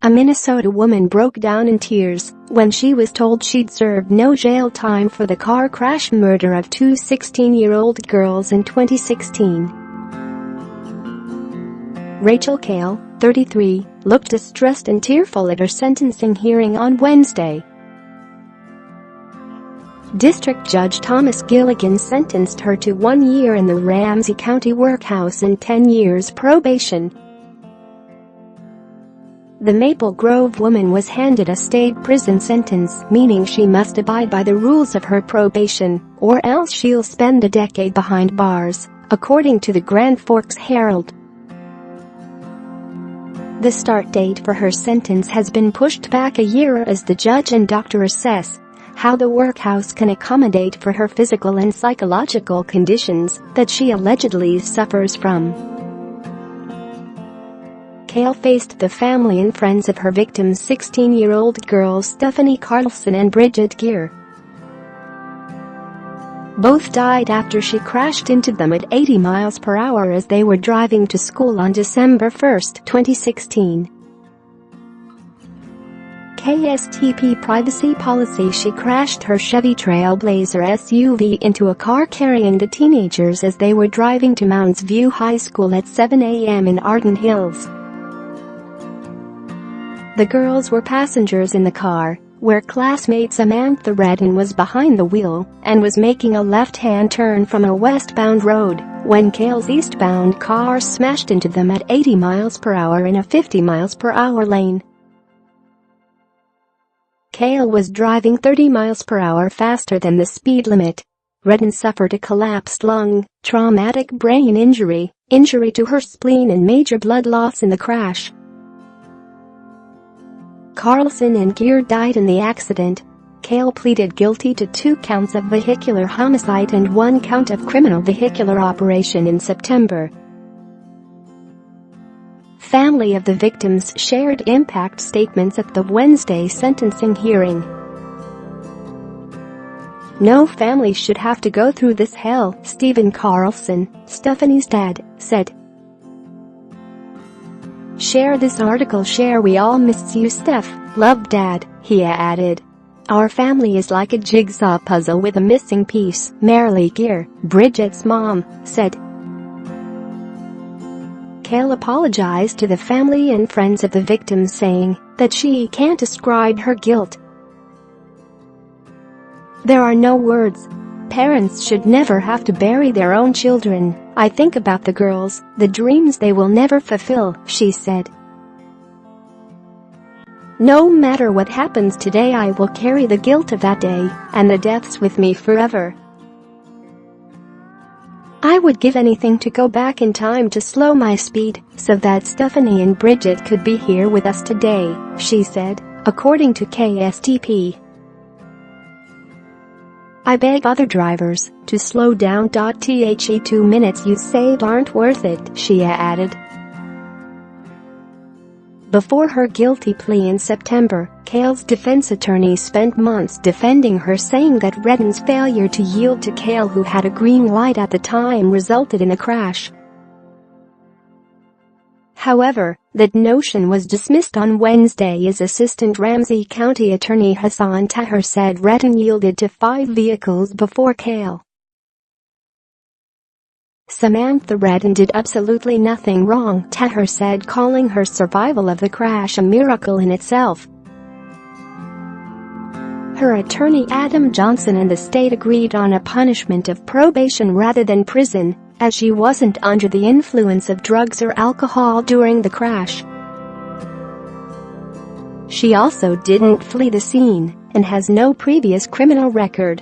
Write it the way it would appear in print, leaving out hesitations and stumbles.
A Minnesota woman broke down in tears when she was told she'd served no jail time for the car crash murder of two 16-year-old girls in 2016. Rachel Kahle, 33, looked distressed and tearful at her sentencing hearing on Wednesday. District Judge Thomas Gilligan sentenced her to 1 year in the Ramsey County Workhouse and 10 years probation. The Maple Grove woman was handed a state prison sentence, meaning she must abide by the rules of her probation, or else she'll spend a decade behind bars, according to the Grand Forks Herald. The start date for her sentence has been pushed back a year as the judge and doctor assess how the workhouse can accommodate for her physical and psychological conditions that she allegedly suffers from. Kahle faced the family and friends of her victims' 16-year-old girls Stephanie Carlson and Bridget Geer. Both died after she crashed into them at 80 miles per hour as they were driving to school on December 1, 2016. KSTP privacy policy. She crashed her Chevy Trailblazer SUV into a car carrying the teenagers as they were driving to Mounds View High School at 7 a.m. in Arden Hills. The girls were passengers in the car, where classmate Samantha Redden was behind the wheel and was making a left-hand turn from a westbound road when Kahle's eastbound car smashed into them at 80 miles per hour in a 50 miles per hour lane. Kahle was driving 30 miles per hour faster than the speed limit. Redden suffered a collapsed lung, traumatic brain injury to her spleen and major blood loss in the crash. Carlson and Geer died in the accident. Kahle pleaded guilty to 2 counts of vehicular homicide and 1 count of criminal vehicular operation in September. Family of the victims shared impact statements at the Wednesday sentencing hearing. "No family should have to go through this hell," Stephen Carlson, Stephanie's dad, said. "Share this article, share, we all miss you, Steph, love Dad," he added. "Our family is like a jigsaw puzzle with a missing piece," Marilee Geer, Bridget's mom, said. Kahle apologized to the family and friends of the victims, saying that she can't ascribe her guilt. "There are no words. Parents should never have to bury their own children. I think about the girls, the dreams they will never fulfill," she said. "No matter what happens today, I will carry the guilt of that day and the deaths with me forever. I would give anything to go back in time to slow my speed so that Stephanie and Bridget could be here with us today," she said, according to KSTP. "I beg other drivers to slow down. The 2 minutes you saved aren't worth it," she added. Before her guilty plea in September, Kahle's defense attorney spent months defending her, saying that Redden's failure to yield to Kahle, who had a green light at the time, resulted in a crash. However, that notion was dismissed on Wednesday as Assistant Ramsey County Attorney Hassan Taher said Redden yielded to 5 vehicles before Kahle. "Samantha Redden did absolutely nothing wrong," Taher said, calling her survival of the crash a miracle in itself. Her attorney Adam Johnson and the state agreed on a punishment of probation rather than prison, as she wasn't under the influence of drugs or alcohol during the crash. She also didn't flee the scene and has no previous criminal record.